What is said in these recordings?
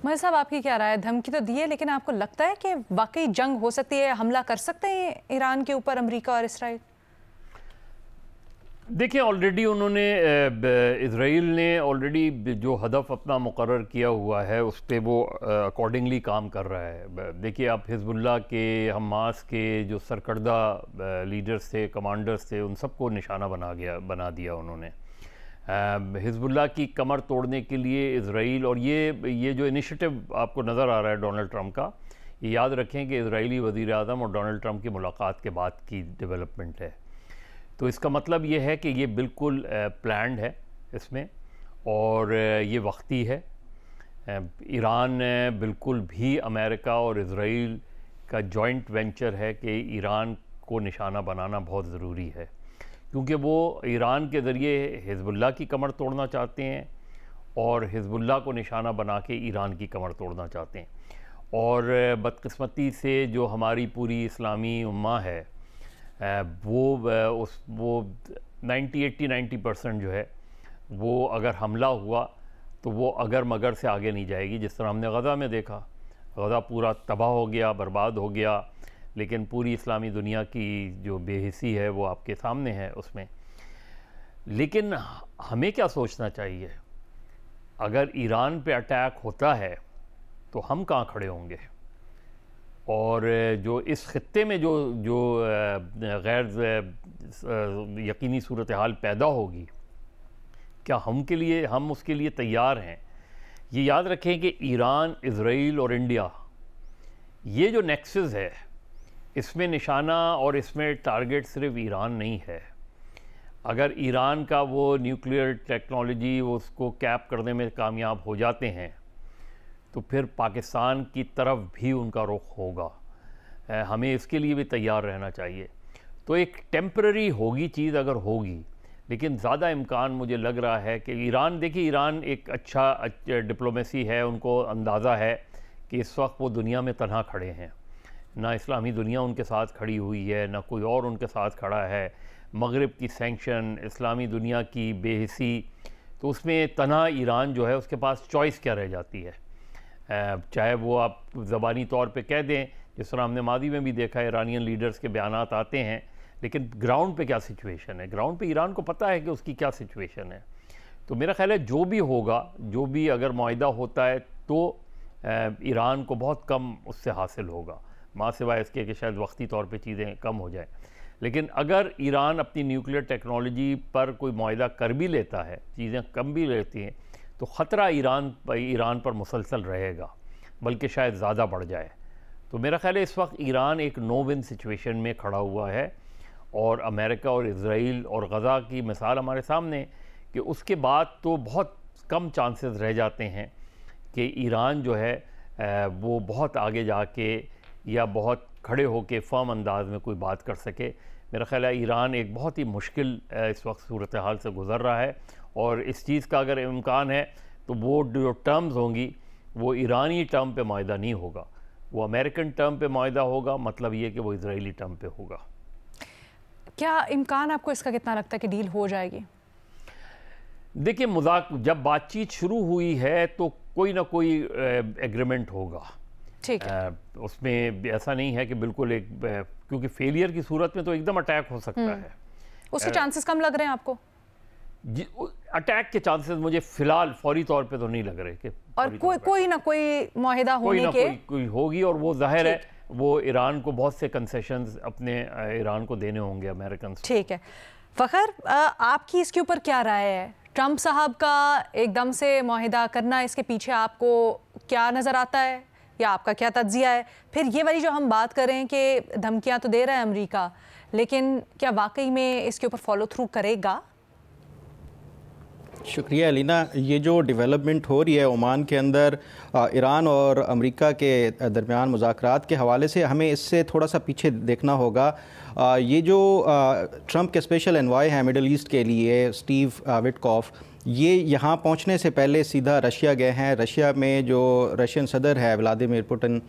मगर साहब, आपकी क्या राय है? धमकी तो दी है, लेकिन आपको लगता है कि वाकई जंग हो सकती है, हमला कर सकते हैं ईरान के ऊपर अमेरिका और इसराइल? देखिए, ऑलरेडी उन्होंने इज़राइल ने ऑलरेडी जो हदफ अपना मुकर्रर किया हुआ है उस पर वो अकॉर्डिंगली काम कर रहा है। देखिए, आप हिज़्बुल्लाह के, हमास के जो सरकर्दा लीडर्स थे, कमांडर्स थे, उन सबको निशाना बना दिया उन्होंने। हिज़्बुल्लाह की कमर तोड़ने के लिए इज़राइल, और ये जो इनिशिएटिव आपको नज़र आ रहा है डोनाल्ड ट्रंप का, ये याद रखें कि इज़राइली वज़ीर आज़म और डोनाल्ड ट्रंप की मुलाकात के बाद की डेवलपमेंट है। तो इसका मतलब ये है कि ये बिल्कुल प्लान्ड है इसमें, और ये वक्ती है। ईरान बिल्कुल भी अमेरिका और इज़राइल का जॉइंट वेंचर है कि ईरान को निशाना बनाना बहुत ज़रूरी है, क्योंकि वो ईरान के ज़रिए हिज़्बुल्लाह की कमर तोड़ना चाहते हैं और हिज़्बुल्लाह को निशाना बना के ईरान की कमर तोड़ना चाहते हैं। और बदकिस्मती से जो हमारी पूरी इस्लामी उम्मा है, वो 90% जो है, वो अगर हमला हुआ तो वो अगर मगर से आगे नहीं जाएगी। जिस तरह हमने गज़ा में देखा, गज़ा पूरा तबाह हो गया, बर्बाद हो गया, लेकिन पूरी इस्लामी दुनिया की जो बेहिसी है वो आपके सामने है उसमें। लेकिन हमें क्या सोचना चाहिए, अगर ईरान पे अटैक होता है तो हम कहाँ खड़े होंगे? और जो इस खित्ते में जो गैर यकीनी सूरत हाल पैदा होगी, क्या हम उसके लिए तैयार हैं? ये याद रखें कि ईरान, इज़राइल और इंडिया, ये जो नेक्सस है, इसमें निशाना और इसमें टारगेट सिर्फ ईरान नहीं है। अगर ईरान का वो न्यूक्लियर टेक्नोलॉजी उसको कैप करने में कामयाब हो जाते हैं तो फिर पाकिस्तान की तरफ भी उनका रुख होगा। हमें इसके लिए भी तैयार रहना चाहिए। तो एक टेम्पररी होगी चीज़ अगर होगी, लेकिन ज़्यादा इम्कान मुझे लग रहा है कि ईरान, देखिए ईरान एक अच्छा डिप्लोमेसी है, उनको अंदाज़ा है कि इस वक्त वो दुनिया में तन्हा खड़े हैं, ना इस्लामी दुनिया उनके साथ खड़ी हुई है, ना कोई और उनके साथ खड़ा है। मगरिब की सैंक्शन, इस्लामी दुनिया की बेहिसी, तो उसमें तन्हा ईरान जो है उसके पास चॉइस क्या रह जाती है? चाहे वो आप ज़बानी तौर पे कह दें, जिस तरह हमने मादी में भी देखा है, ईरानियन लीडर्स के बयानात आते हैं, लेकिन ग्राउंड पे क्या सिचुएशन है? ग्राउंड पे ईरान को पता है कि उसकी क्या सिचुएशन है। तो मेरा ख़्याल है जो भी होगा, जो भी अगर मुआहिदा होता है तो ईरान को बहुत कम उससे हासिल होगा, माँ सिवाय इसके कि शायद वक्ती तौर पे चीज़ें कम हो जाएं। लेकिन अगर ईरान अपनी न्यूक्लियर टेक्नोलॉजी पर कोई मुआहिदा कर भी लेता है, चीज़ें कम भी लेती हैं, तो ख़तरा ईरान पर मुसलसल रहेगा, बल्कि शायद ज़्यादा बढ़ जाए। तो मेरा ख़्याल है इस वक्त ईरान एक नो विन सिचुएशन में खड़ा हुआ है, और अमेरिका और इज़राइल और गज़ा की मिसाल हमारे सामने, कि उसके बाद तो बहुत कम चांसेस रह जाते हैं कि ईरान जो है वो बहुत आगे जाके या बहुत खड़े होके फर्म अंदाज में कोई बात कर सके। मेरा ख़्याल है ईरान एक बहुत ही मुश्किल इस वक्त सूरत हाल से गुज़र रहा है, और इस चीज़ का अगर इम्कान है तो वो जो टर्म्स होंगी वो ईरानी टर्म पे मुआहिदा नहीं होगा, वो अमेरिकन टर्म पे मुआहिदा होगा। मतलब ये कि वो इजरायली टर्म पे होगा। क्या इम्कान आपको इसका कितना लगता है कि डील हो जाएगी? देखिए, मजाक जब बातचीत शुरू हुई है तो कोई ना कोई एग्रीमेंट होगा, ठीक है। उसमें ऐसा नहीं है कि बिल्कुल एक, क्योंकि फेलियर की सूरत में तो एकदम अटैक हो सकता है। उसके चांसेस कम लग रहे हैं आपको? अटैक के चांसेस मुझे फिलहाल फौरी तौर पे तो नहीं लग रहे कि, और कोई ना कोई मुआहिदा होने के कोई होगी, और वो जाहिर है वो ईरान को बहुत से कंसेशंस अपने ईरान को देने होंगे अमेरिकन। ठीक है फ़खर, आपकी इसके ऊपर क्या राय है? ट्रंप साहब का एकदम से मुआहिदा करना, इसके पीछे आपको क्या नज़र आता है या आपका क्या तज्जिया है? फिर ये वाली जो हम बात कर रहे हैं कि धमकियां तो दे रहा है अमेरिका, लेकिन क्या वाकई में इसके ऊपर फॉलो थ्रू करेगा? शुक्रिया अलीना। ये जो डेवलपमेंट हो रही है ओमान के अंदर ईरान और अमेरिका के दरमियान मुज़ाकरात के हवाले से, हमें इससे थोड़ा सा पीछे देखना होगा। ये जो ट्रंप के स्पेशल एनवॉय हैं मिडल ईस्ट के लिए, स्टीव विटकॉफ, ये यहाँ पहुँचने से पहले सीधा रशिया गए हैं। रशिया में जो रशियन सदर है व्लादिमीर पुतिन,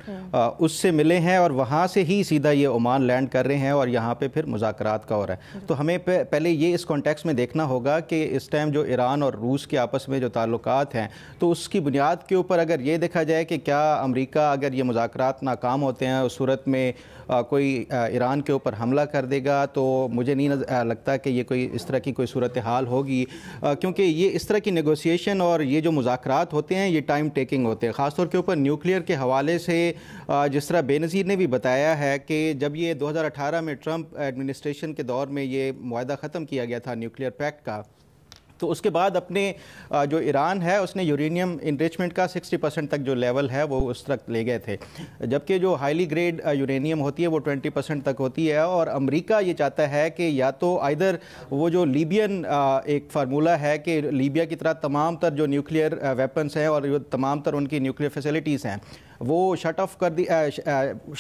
उससे मिले हैं और वहाँ से ही सीधा ये ओमान लैंड कर रहे हैं और यहाँ पे फिर मुज़ाकरात का हो रहा है। तो हमें पहले ये इस कॉन्टेक्स्ट में देखना होगा कि इस टाइम जो ईरान और रूस के आपस में जो ताल्लुकात हैं, तो उसकी बुनियाद के ऊपर अगर ये देखा जाए कि क्या अमेरिका अगर ये मुज़ाकरात नाकाम होते हैं उस सूरत में कोई ईरान के ऊपर हमला कर देगा, तो मुझे नहीं लगता कि ये कोई इस तरह की कोई सूरत हाल होगी, क्योंकि ये इस तरह की नेगोशिएशन और ये जो मुज़ाकरात होते हैं ये टाइम टेकिंग होते हैं। ख़ासतौर के ऊपर न्यूक्लियर के हवाले से जिस तरह बेनज़ीर ने भी बताया है कि जब ये 2018 में ट्रंप एडमिनिस्ट्रेशन के दौर में ये मुआहदा ख़त्म किया गया था न्यूक्लियर पैक्ट का, तो उसके बाद अपने जो ईरान है उसने यूरेनियम इनरिचमेंट का 60% तक जो लेवल है वो उस तक ले गए थे, जबकि जो हाईली ग्रेड यूरेनियम होती है वो 20% तक होती है। और अमेरिका ये चाहता है कि या तो आइदर वो जो लीबियन एक फार्मूला है कि लीबिया की तरह तमाम तर जो न्यूक्लियर वेपन्स हैं और जो तमाम तर उनकी न्यूक्लियर फैसिलिटीज़ हैं वो शट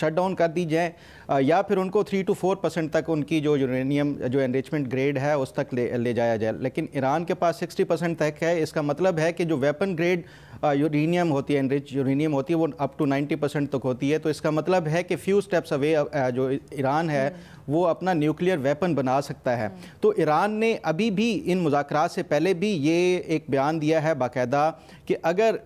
डाउन कर दी जाए, या फिर उनको 3 to 4% तक उनकी जो यूरेनियम जो एनरिचमेंट ग्रेड है उस तक ले जाया जाए। लेकिन ईरान के पास 60% तक है। इसका मतलब है कि जो वेपन ग्रेड यूरेनियम होती है, एनरिच यूरेनियम होती है, वो अप टू 90% तक होती है। तो इसका मतलब है कि फ्यू स्टेप्स अवे जो ईरान है वो अपना न्यूक्लियर वेपन बना सकता है। तो ईरान ने अभी भी इन मुज़ाकरात से पहले भी ये एक बयान दिया है बाकायदा कि अगर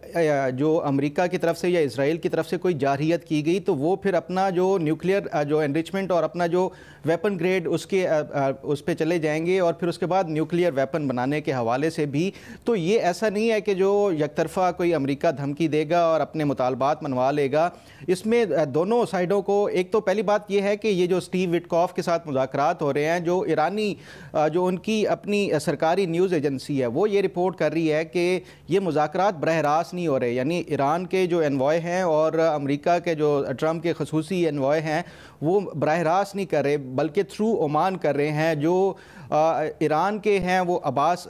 जो अमेरिका की तरफ से या इजराइल की तरफ से कोई जारहियत की गई तो वो फिर अपना जो न्यूक्लियर जो एनरिचमेंट और अपना जो वेपन ग्रेड उसके उस पर चले जाएंगे और फिर उसके बाद न्यूक्लियर वेपन बनाने के हवाले से भी। तो ये ऐसा नहीं है कि जो यकतरफ़ा कोई अमेरिका धमकी देगा और अपने मुतालबात मनवा लेगा। इसमें दोनों साइडों को, एक तो पहली बात यह है कि ये जो स्टीव विटकॉफ के साथ मुज़ाकरात हो रहे हैं, जो ईरानी जो उनकी अपनी सरकारी न्यूज़ एजेंसी है वो ये रिपोर्ट कर रही है कि ये मुज़ाकरात बरह रास्त नहीं हो रहे, यानी ईरान के जो एनवॉय हैं और अमेरिका के जो ट्रंप के खसूसी एनवॉय हैं वो बरह रास्त नहीं कर रहे बल्कि थ्रू ओमान कर रहे हैं। जो ईरान के हैं वो अब्बास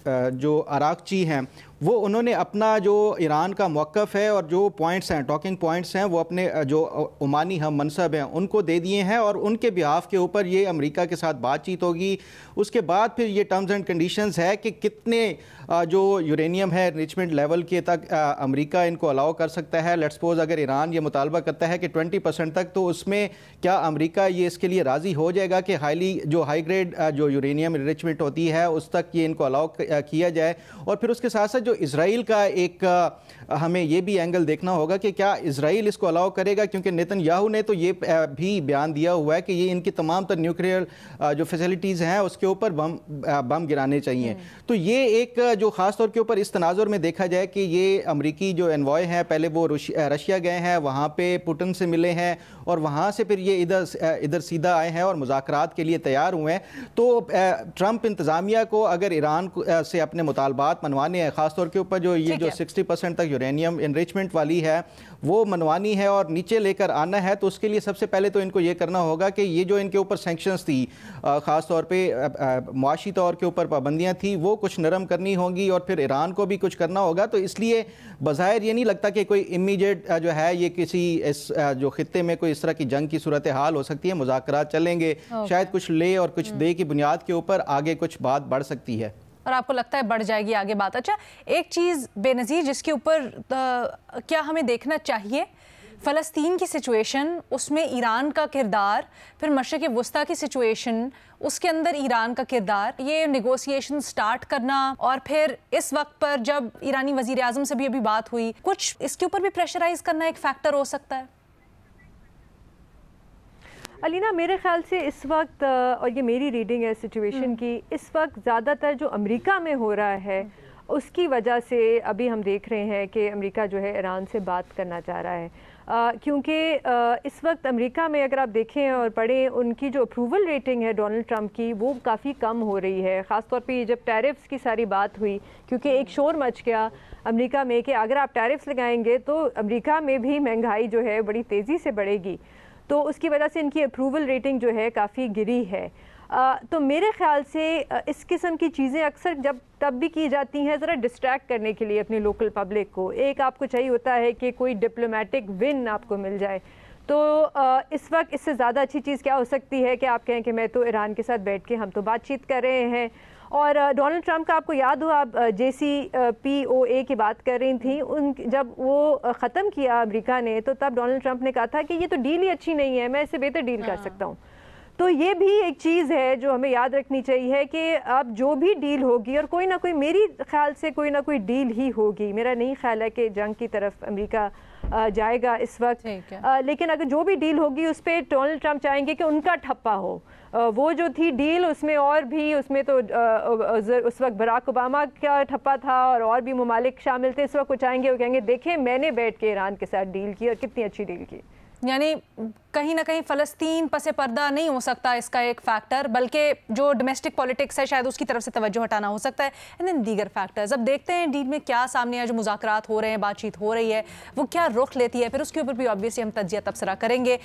जो अरागची हैं वो उन्होंने अपना जो ईरान का मौक़िफ़ है और जो पॉइंट्स हैं, टॉकिंग पॉइंट्स हैं, वो अपने जो ओमानी हम मनसब हैं उनको दे दिए हैं और उनके बिहाफ के ऊपर ये अमेरिका के साथ बातचीत होगी। उसके बाद फिर ये टर्म्स एंड कंडीशंस है कि कितने जो यूरेनियम है एनरिचमेंट लेवल के तक अमेरिका इनको अलाउ कर सकता है। लेट्स सपोज अगर ईरान ये मुतालबा करता है कि 20% तक, तो उसमें क्या अमेरिका ये इसके लिए राज़ी हो जाएगा कि हाई ग्रेड जो यूरेनियम एनरिचमेंट होती है उस तक ये इनको अलाउ किया जाए। और फिर उसके साथ साथ जो इजराइल का एक हमें ये भी एंगल देखना होगा कि क्या इजराइल इसको अलाउ करेगा, क्योंकि नेतन्याहू ने तो ये भी बयान दिया हुआ है कि ये इनकी तमाम तर न्यूक्लियर जो फैसिलिटीज़ हैं उसके ऊपर बम गिराने चाहिए। तो ये एक जो ख़ास तौर के ऊपर इस तनाजुर में देखा जाए कि ये अमरीकी जो एनवॉय हैं पहले वो रशिया गए हैं, वहाँ पे पुतिन से मिले हैं और वहाँ से फिर ये इधर सीधा आए हैं और मुज़ाकरात के लिए तैयार हुए हैं। तो ट्रंप इंतज़ामिया को अगर ईरान से अपने मुतालबात मनवाने हैं, ख़ास तौर के ऊपर जो ये जो 60% तक यूरेनियम एनरिचमेंट वाली है वो मनवानी है और नीचे लेकर आना है, तो उसके लिए सबसे पहले तो इनको ये करना होगा कि ये जो इनके ऊपर सैंक्शंस थी, ख़ास तौर पे मुआशी तौर के ऊपर पाबंदियां थी, वो कुछ नरम करनी होंगी और फिर ईरान को भी कुछ करना होगा। तो इसलिए बज़ाहिर ये नहीं लगता कि कोई इमीडिएट जो है ये किसी इस जो खित्ते में कोई इस तरह की जंग की सूरत हाल हो सकती है। मुज़ाकरात चलेंगे, शायद कुछ ले और कुछ दे की बुनियाद के ऊपर आगे कुछ बात बढ़ सकती है और आपको लगता है बढ़ जाएगी आगे बात। अच्छा, एक चीज़ बेनज़ीर जिसके ऊपर क्या हमें देखना चाहिए, फ़लस्तीन की सिचुएशन, उसमें ईरान का किरदार, फिर मशरिक़ वुस्ता की सिचुएशन, उसके अंदर ईरान का किरदार, ये नेगोशिएशन स्टार्ट करना और फिर इस वक्त पर जब ईरानी वज़ीर आज़म से भी अभी बात हुई, कुछ इसके ऊपर भी प्रेशराइज़ करना एक फैक्टर हो सकता है। अलीना, मेरे ख्याल से इस वक्त, और ये मेरी रीडिंग है सिचुएशन की, इस वक्त ज़्यादातर जो अमेरिका में हो रहा है उसकी वजह से अभी हम देख रहे हैं कि अमेरिका जो है ईरान से बात करना चाह रहा है, क्योंकि इस वक्त अमेरिका में अगर आप देखें और पढ़ें, उनकी जो अप्रूवल रेटिंग है डोनाल्ड ट्रंप की वो काफ़ी कम हो रही है। ख़ास तौर पे जब टैरिफ्स की सारी बात हुई, क्योंकि एक शोर मच गया अमेरिका में कि अगर आप टैरिफ्स लगाएंगे तो अमेरिका में भी महंगाई जो है बड़ी तेज़ी से बढ़ेगी, तो उसकी वजह से इनकी अप्रूवल रेटिंग जो है काफ़ी गिरी है। तो मेरे ख़्याल से इस किस्म की चीज़ें अक्सर तब भी की जाती हैं ज़रा डिस्ट्रैक्ट करने के लिए अपनी लोकल पब्लिक को। एक आपको चाहिए होता है कि कोई डिप्लोमेटिक विन आपको मिल जाए। तो इस वक्त इससे ज़्यादा अच्छी चीज़ क्या हो सकती है कि आप कहें कि मैं तो ईरान के साथ बैठ के हम तो बातचीत कर रहे हैं और डोनाल्ड ट्रंप का आपको याद हो, आप JCPOA की बात कर रही थी, उन जब वो ख़त्म किया अमेरिका ने, तो तब डोनाल्ड ट्रंप ने कहा था कि ये तो डील ही अच्छी नहीं है, मैं इससे बेहतर डील कर सकता हूँ। तो ये भी एक चीज़ है जो हमें याद रखनी चाहिए कि अब जो भी डील होगी, और कोई ना कोई, मेरी ख्याल से कोई ना कोई डील ही होगी, मेरा नहीं ख्याल है कि जंग की तरफ अमेरिका जाएगा इस वक्त, लेकिन अगर जो भी डील होगी उस पर डोनाल्ड ट्रंप चाहेंगे कि उनका ठप्पा हो। वो जो थी डील, उसमें और भी, उसमें तो उस वक्त बराक ओबामा का ठप्पा था और भी ममालिक शामिल थे। इस वक्त वो चाहेंगे, वो कहेंगे देखें मैंने बैठ के ईरान के साथ डील की और कितनी अच्छी डील की। यानी कहीं ना कहीं फ़लस्तीन पसे पर्दा नहीं हो सकता इसका एक फैक्टर, बल्कि जो डोमेस्टिक पॉलिटिक्स है शायद उसकी तरफ से तवज्जो हटाना हो सकता है, एंड देन दीगर फैक्टर्स। अब देखते हैं डील में क्या सामने है, जो मुज़ाकरात हो रहे हैं, बातचीत हो रही है, वो क्या रुख लेती है, फिर उसके ऊपर भी ऑब्वियसली हम तज्जिया तबसरा करेंगे।